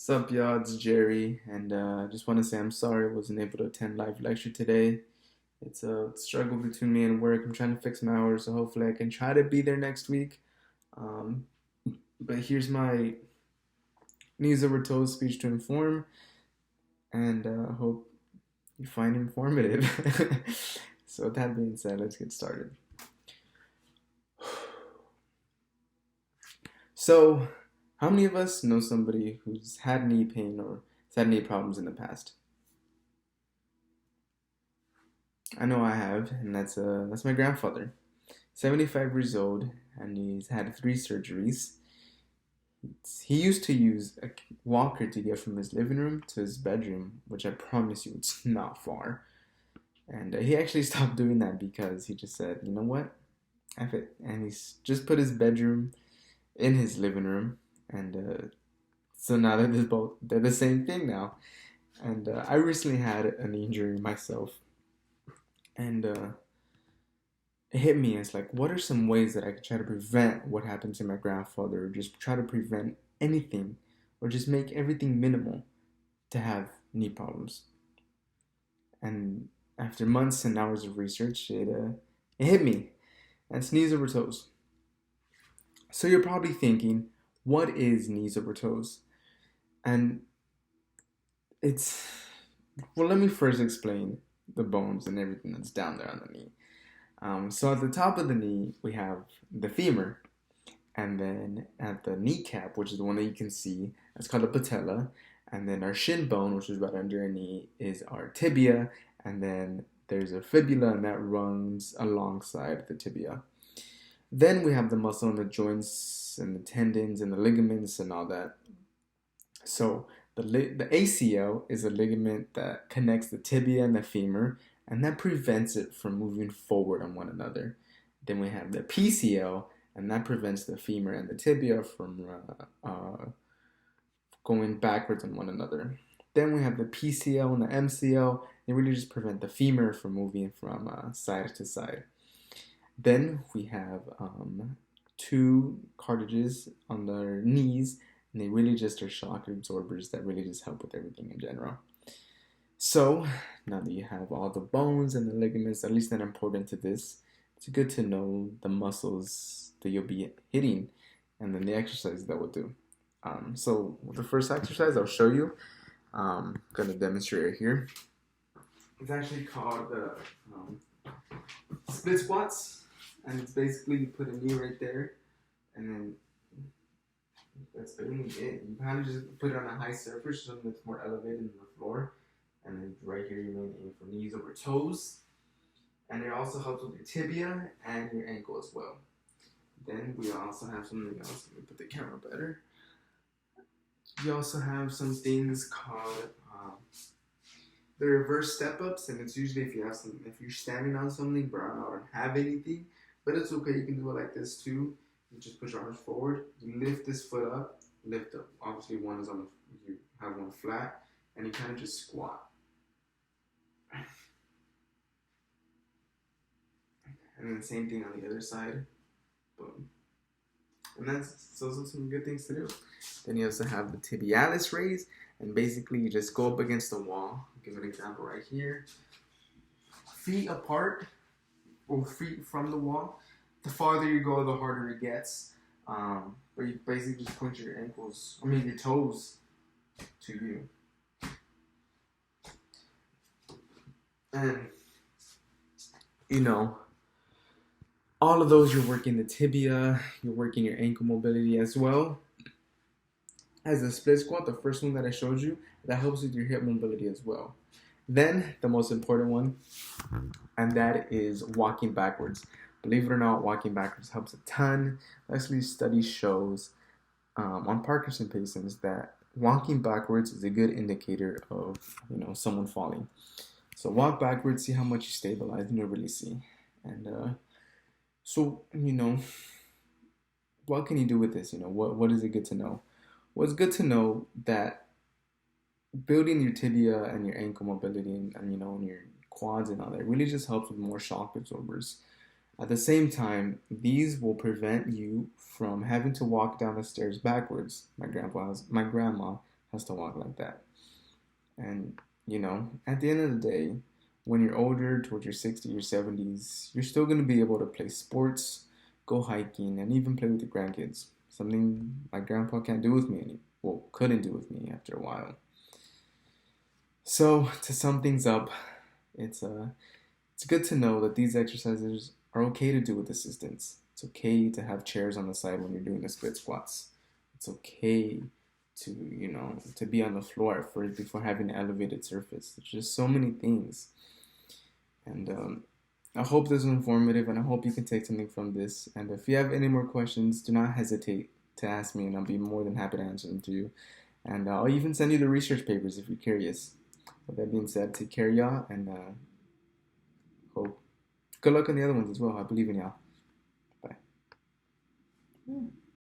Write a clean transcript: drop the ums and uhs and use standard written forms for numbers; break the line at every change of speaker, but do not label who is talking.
Sup, y'all? It's Jerry, and I just want to say I'm sorry I wasn't able to attend live lecture today. It's a struggle between me and work. I'm trying to fix my hours, so hopefully I can try to be there next week. Um, but here's my knees over toes speech to inform, and hope you find informative. So with that being said, let's get started. So, how many of us know somebody who's had knee pain or has had knee problems in the past? I know I have, and that's my grandfather. 75 years old, and he's had three surgeries. He used to use a walker to get from his living room to his bedroom, which I promise you it's not far. And he actually stopped doing that because he just said, you know what? F it. And he's just put his bedroom in his living room. And so now they're the same thing now. And I recently had an injury myself. And it hit me as like, what are some ways that I could try to prevent what happened to my grandfather, or just try to prevent anything, or just make everything minimal to have knee problems? And after months and hours of research, it hit me. That's knees over toes. So you're probably thinking, what is knees over toes? And it's well, let me first explain the bones and everything that's down there on the knee. So at the top of the knee, we have the femur, and then at the kneecap, which is the one that you can see, that's called the patella, and then our shin bone, which is right under our knee, is our tibia, and then there's a fibula, and that runs alongside the tibia. Then we have the muscle and the joints and the tendons and the ligaments and all that. So the ACL is a ligament that connects the tibia and the femur, and that prevents it from moving forward on one another. Then we have the PCL, and that prevents the femur and the tibia from going backwards on one another. Then we have the PCL and the MCL. They really just prevent the femur from moving from side to side. Then we have two cartilages on their knees, and they really just are shock absorbers that really just help with everything in general. So now that you have all the bones and the ligaments, at least that are important to this, it's good to know the muscles that you'll be hitting and then the exercises that we'll do. So the first exercise I'll show you, I'm going to demonstrate it here. It's actually called split squats, and it's basically you put a knee right there, and then that's basically it. You kind of just put it on a high surface, something that's more elevated than the floor. And then right here, you may aim for knees over toes. And it also helps with your tibia and your ankle as well. Then we also have something else. Let me put the camera better. We also have some things called the reverse step-ups. And it's usually if you're standing on something, but I don't have anything. But it's okay, you can do it like this too. You just push your arms forward. You lift this foot up, lift up. Obviously one is you have one flat, and you kind of just squat. And then same thing on the other side. Boom. And those are some good things to do. Then you also have the tibialis raise, and basically you just go up against the wall. I'll give an example right here. Feet apart, or feet from the wall. The farther you go, the harder it gets. But you basically just point your your toes to you. And, all of those, you're working the tibia, you're working your ankle mobility as well. As a split squat, the first one that I showed you, that helps with your hip mobility as well. Then, the most important one, and that is walking backwards. Believe it or not, walking backwards helps a ton. Actually, study shows on Parkinson patients that walking backwards is a good indicator of someone falling. So walk backwards, see how much you stabilize, and you'll really see. And so what can you do with this? What is it good to know? Well, it's good to know that building your tibia and your ankle mobility and your quads and all that really just helps with more shock absorbers. At the same time, these will prevent you from having to walk down the stairs backwards. My grandma has to walk like that. And, at the end of the day, when you're older, towards your 60s or 70s, you're still going to be able to play sports, go hiking, and even play with your grandkids. Something my grandpa can't do with me couldn't do with me after a while. So, to sum things up, it's good to know that these exercises are okay to do with assistance. It's okay to have chairs on the side when you're doing the split squats. It's okay to be on the floor at first before having an elevated surface. There's just so many things. And I hope this was informative, and I hope you can take something from this. And if you have any more questions, do not hesitate to ask me, and I'll be more than happy to answer them to you. And I'll even send you the research papers if you're curious. With that being said, take care, y'all, and hope good luck on the other ones as well. I believe in y'all. Bye.